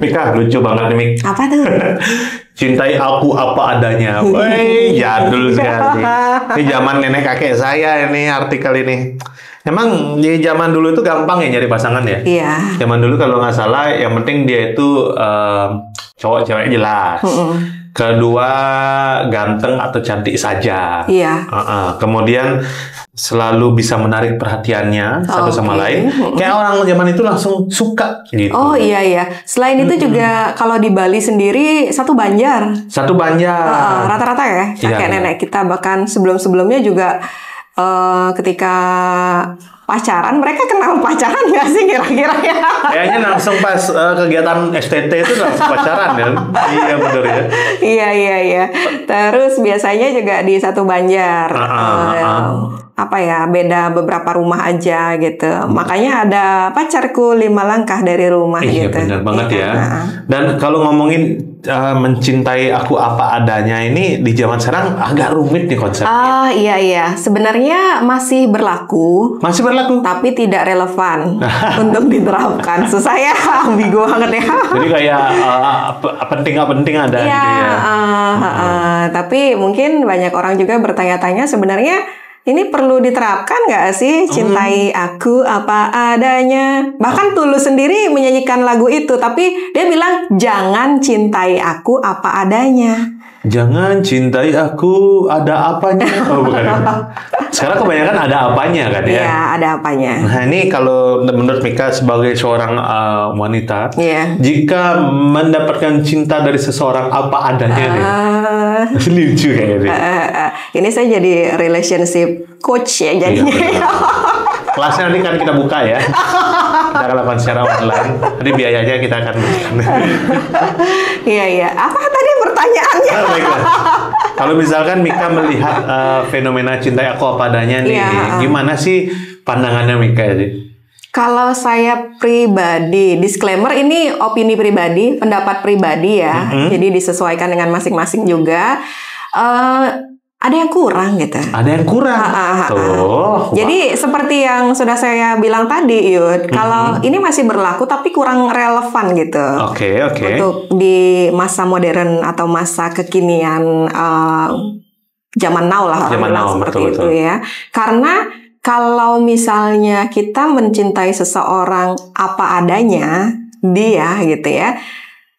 Mika, lucu banget nih, Mik. Apa tuh? Cintai aku apa adanya. Woi, jadul sekali. Ini zaman nenek kakek saya ini artikel ini. Emang di zaman dulu itu gampang ya nyari pasangan ya? Iya. Zaman dulu kalau nggak salah, yang penting dia itu cowok cewek jelas. Kedua, ganteng atau cantik saja. Iya. Kemudian selalu bisa menarik perhatiannya satu sama lain. Kayak orang zaman itu langsung suka gitu. Oh iya iya. Selain itu juga kalau di Bali sendiri satu Banjar. Satu Banjar. Rata-rata ya. Kakek nenek kita bahkan sebelum-sebelumnya juga ketika pacaran, mereka kenal pacaran nggak sih kira-kira ya? Kayaknya langsung pas kegiatan STT itu langsung pacaran ya? Iya betul ya. Iya. Terus biasanya juga di satu Banjar. Apa ya, beda beberapa rumah aja gitu. Makanya ada pacarku 5 langkah dari rumah iya, gitu. Iya benar banget ya. Dan kalau ngomongin mencintai aku apa adanya ini di zaman sekarang agak rumit nih konsepnya. Iya. Sebenarnya masih berlaku. Masih berlaku. Tapi tidak relevan untuk diterapkan. Susah ya, ambigu banget ya. Jadi kayak penting nggak penting ada ya, gitu ya. Tapi mungkin banyak orang juga bertanya-tanya sebenarnya ini perlu diterapkan nggak sih? Cintai aku apa adanya. Bahkan Tulus sendiri menyanyikan lagu itu, tapi dia bilang jangan cintai aku apa adanya. Jangan cintai aku ada apanya. Oh bukan. Sekarang kebanyakan ada apanya kan ya? Iya, ada apanya. Nah ini kalau menurut Mika sebagai seorang wanita, jika mendapatkan cinta dari seseorang apa adanya nih, lucu kayaknya. Ini saya jadi relationship coach ya jadinya. Iya, kelasnya nanti kan kita buka ya. Kita akan lakukan secara online. Nanti biayanya kita akan berikan. Iya. Apa tadi pertanyaannya? Kalau misalkan Mika melihat fenomena cintai aku apa adanya nih, gimana sih pandangannya Mika ini? Kalau saya pribadi, disclaimer ini opini pribadi, pendapat pribadi ya. Jadi disesuaikan dengan masing-masing juga. Ada yang kurang gitu. Ada yang kurang. Jadi seperti yang sudah saya bilang tadi, Yud, kalau ini masih berlaku tapi kurang relevan gitu. Oke. Untuk di masa modern atau masa kekinian zaman now lah. Zaman now, seperti itu ya. Karena kalau misalnya kita mencintai seseorang apa adanya, dia gitu ya,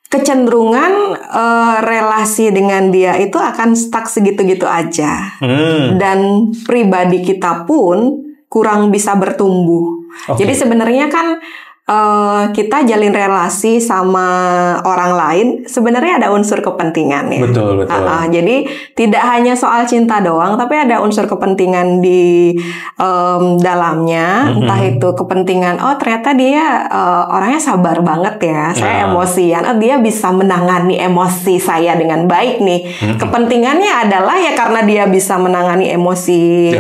kecenderungan relasi dengan dia itu akan stuck segitu-gitu aja. Dan pribadi kita pun kurang bisa bertumbuh. Jadi sebenarnya kan kita jalin relasi sama orang lain sebenarnya ada unsur kepentingan ya. Betul. Jadi tidak hanya soal cinta doang, tapi ada unsur kepentingan di dalamnya. Entah itu kepentingan, oh ternyata dia orangnya sabar banget ya, saya emosian, oh dia bisa menangani emosi saya dengan baik nih. Kepentingannya adalah ya karena dia bisa menangani emosi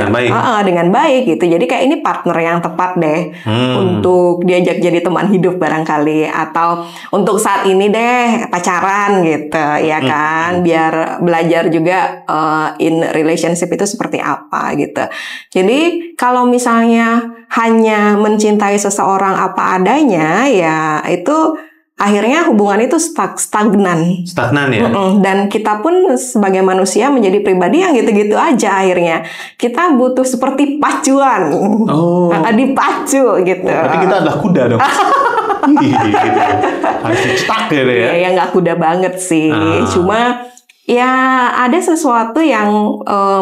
dengan baik gitu. Jadi kayak ini partner yang tepat deh untuk diajak jadi teman hidup barangkali, atau untuk saat ini deh pacaran gitu ya kan, biar belajar juga in relationship itu seperti apa gitu. Jadi kalau misalnya hanya mencintai seseorang apa adanya ya itu akhirnya hubungan itu stagnan ya. Dan kita pun sebagai manusia menjadi pribadi yang gitu-gitu aja akhirnya. Kita butuh seperti pacuan. Dipacu gitu. Berarti kita adalah kuda dong. Gitu. Harus dicetak gitu ya. Ya nggak kuda banget sih. Cuma ya ada sesuatu yang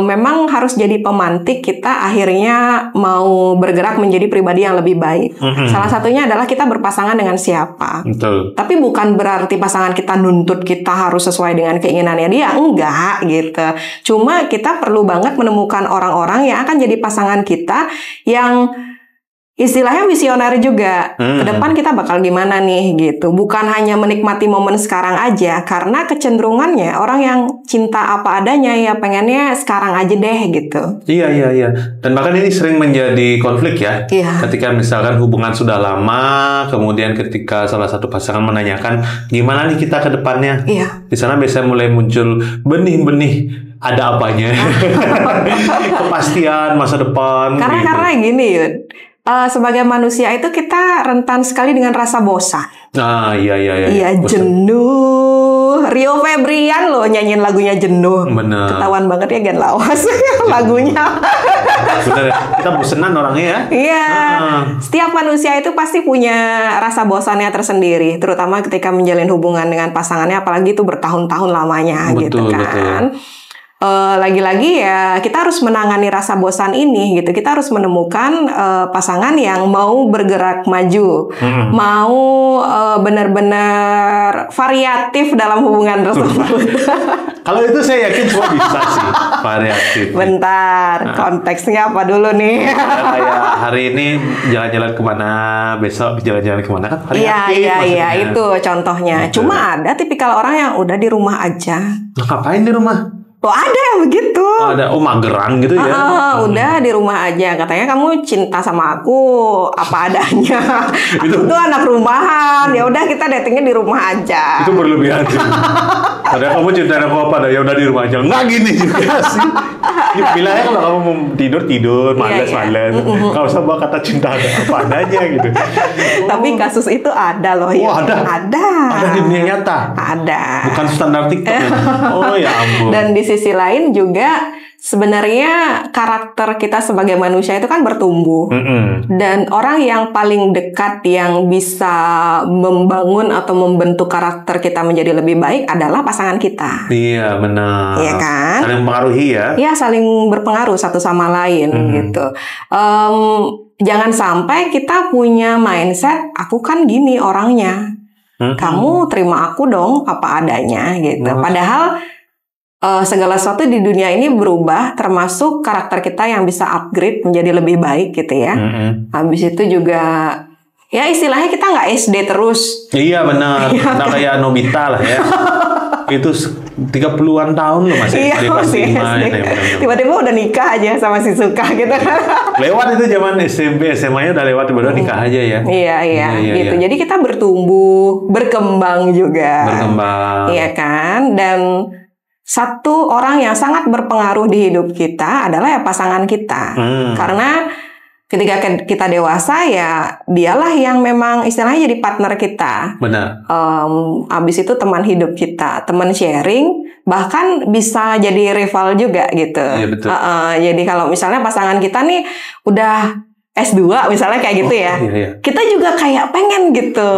memang harus jadi pemantik kita akhirnya mau bergerak menjadi pribadi yang lebih baik. Salah satunya adalah kita berpasangan dengan siapa. Betul. Tapi bukan berarti pasangan kita nuntut kita harus sesuai dengan keinginannya dia, enggak gitu. Cuma kita perlu banget menemukan orang-orang yang akan jadi pasangan kita yang istilahnya visioner juga. Ke depan kita bakal gimana nih gitu. Bukan hanya menikmati momen sekarang aja, karena kecenderungannya orang yang cinta apa adanya ya pengennya sekarang aja deh gitu. Iya. Dan bahkan ini sering menjadi konflik ya. Ketika misalkan hubungan sudah lama, kemudian ketika salah satu pasangan menanyakan gimana nih kita ke depannya. Di sana biasanya mulai muncul benih-benih ada apanya. Kepastian masa depan. Karena gini Yud. sebagai manusia itu kita rentan sekali dengan rasa bosan. Iya. Iya, jenuh. Rio Febrian loh nyanyiin lagunya Jenuh. Bener. Ketahuan banget ya Gen Lawas lagunya. Bener, kita bosenan orangnya ya. Iya. Setiap manusia itu pasti punya rasa bosannya tersendiri, terutama ketika menjalin hubungan dengan pasangannya, apalagi itu bertahun-tahun lamanya. Betul, gitu kan. Lagi-lagi ya kita harus menangani rasa bosan ini gitu. Kita harus menemukan pasangan yang mau bergerak maju, mau benar-benar variatif dalam hubungan tersebut. Kalau itu saya yakin semua bisa sih variatif. Bentar, konteksnya apa dulu nih? Kayak hari ini jalan-jalan kemana, besok jalan-jalan kemana kan variatif. Iya, itu contohnya. Betul. Cuma ada tipikal orang yang udah di rumah aja. Ngapain di rumah? Oh, ada yang begitu. Ada, mageran gitu ya. Udah di rumah aja. Katanya kamu cinta sama aku apa adanya. Aku tuh anak rumahan. Ya udah kita datingnya di rumah aja. Itu berlebihan sih. Padahal kamu cinta aku apa? Ya udah di rumah aja. Nggak gini juga sih. Bilangnya kalau kamu mau tidur, males. Nggak usah bawa kata cinta apa adanya gitu. Tapi kasus itu ada loh. Oh, ada? Ada di dunia nyata? Ada. Bukan standar TikTok ya? Oh ya ampun. Dan di sisi lain juga sebenarnya karakter kita sebagai manusia itu kan bertumbuh. Dan orang yang paling dekat yang bisa membangun atau membentuk karakter kita menjadi lebih baik adalah pasangan kita. Iya, benar. Iya kan? Saling mempengaruhi ya? Iya, saling berpengaruh satu sama lain gitu. Jangan sampai kita punya mindset, aku kan gini orangnya. Kamu terima aku dong apa adanya gitu. Padahal segala sesuatu di dunia ini berubah, termasuk karakter kita yang bisa upgrade menjadi lebih baik gitu ya. Habis itu juga ya istilahnya kita nggak SD terus. Iya benar. Nah kayak Nobita lah ya. Itu 30-an tahun loh masih SD kelas 5. Tiba-tiba udah nikah aja sama si Suka gitu. Lewat itu zaman SMP, SMA-nya udah lewat, tiba-tiba nikah aja ya. Iya gitu. Jadi kita bertumbuh, berkembang juga. Iya kan? Dan satu orang yang sangat berpengaruh di hidup kita adalah ya pasangan kita. Karena ketika kita dewasa ya dialah yang memang istilahnya jadi partner kita. Benar. Abis itu teman hidup kita, teman sharing, bahkan bisa jadi rival juga gitu. Iya betul. Jadi kalau misalnya pasangan kita nih udah S2 misalnya kayak gitu ya. Iya. Kita juga kayak pengen gitu.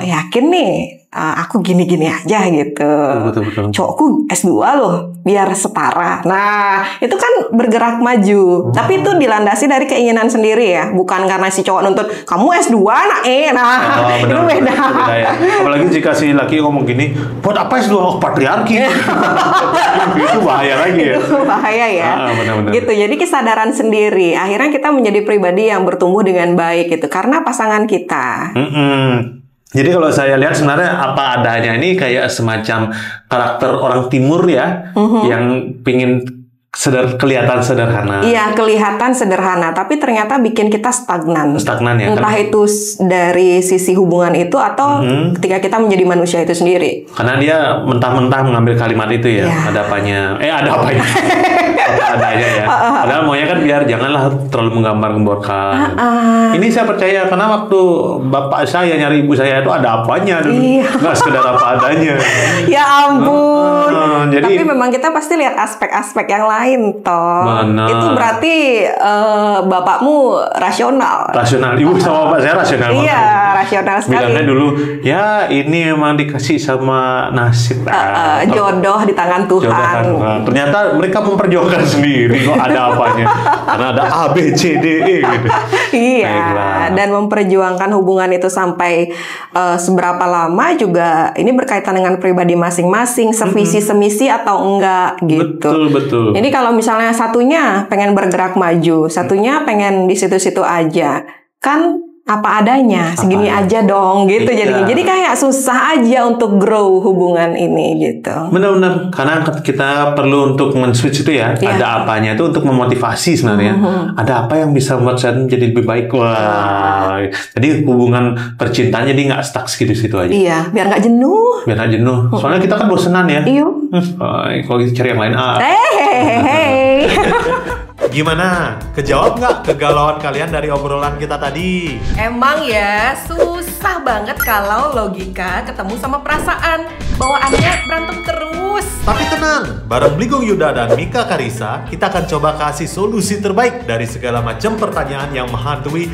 Yakin nih aku gini-gini aja gitu. Betul. Cowokku S2 loh, biar setara. Nah, itu kan bergerak maju. Tapi itu dilandasi dari keinginan sendiri ya. Bukan karena si cowok nuntut, kamu S2 nak itu beda. Ya. Apalagi jika si laki ngomong gini, buat apa S2? Oh, patriarki. Itu bahaya lagi ya. Itu bahaya ya. Benar. Gitu, jadi kesadaran sendiri. Akhirnya kita menjadi pribadi yang bertumbuh dengan baik gitu. Karena pasangan kita. Jadi kalau saya lihat sebenarnya apa adanya ini kayak semacam karakter orang timur ya, yang pingin kelihatan sederhana. Iya, kelihatan sederhana, tapi ternyata bikin kita stagnan. Stagnan ya. Entah itu dari sisi hubungan itu atau ketika kita menjadi manusia itu sendiri. Karena dia mentah-mentah mengambil kalimat itu ya. Ada apanya. Ada apanya. Apa adanya ya. Padahal maunya kan biar janganlah terlalu menggambar-gemborkan. Ini saya percaya karena waktu bapak saya nyari ibu saya itu ada apanya dulu. Nggak sekedar apa adanya. Ya ampun. Tapi memang kita pasti lihat aspek-aspek yang lain toh. Benar. Itu berarti bapakmu rasional. Rasional. Ibu sama bapak saya rasional banget. Iya, rasional sekali. Bilangnya dulu, ya ini emang dikasih sama nasib. Jodoh di tangan Tuhan. Ternyata mereka memperjuangkan sendiri kok ada apanya. Karena ada A, B, C, D, E gitu. Iya. Baiklah. Dan memperjuangkan hubungan itu sampai seberapa lama juga ini berkaitan dengan pribadi masing-masing, sevisi semisi atau enggak gitu. Betul. Jadi kalau misalnya satunya pengen bergerak maju, satunya pengen di situ-situ aja, kan apa adanya, segini aja dong gitu jadinya. Jadi kayak susah aja untuk grow hubungan ini gitu. Benar-benar, karena kita perlu untuk men-switch itu ya. Ada apanya itu untuk memotivasi sebenarnya. Ada apa yang bisa membuat saya menjadi lebih baik. Wah. Jadi hubungan percintaannya dia nggak stuck situ-situ aja. Iya, biar nggak jenuh. Soalnya kita kan bosenan ya. Iya. Kalau gitu cari yang lain. Hey. Gimana? Kejawab nggak kegalauan kalian dari obrolan kita tadi? Emang ya, susah banget kalau logika ketemu sama perasaan. Bawaannya berantem terus. Tapi tenang, bareng Bligong Yuda dan Mika Karisa, kita akan coba kasih solusi terbaik dari segala macam pertanyaan yang menghantui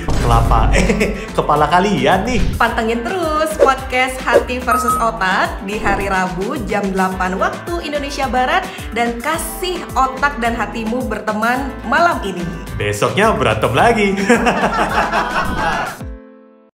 kepala kalian nih. Pantengin terus podcast Hati versus Otak di hari Rabu jam 8 waktu Indonesia Barat dan kasih otak dan hatimu berteman malam ini. Besoknya berantem lagi.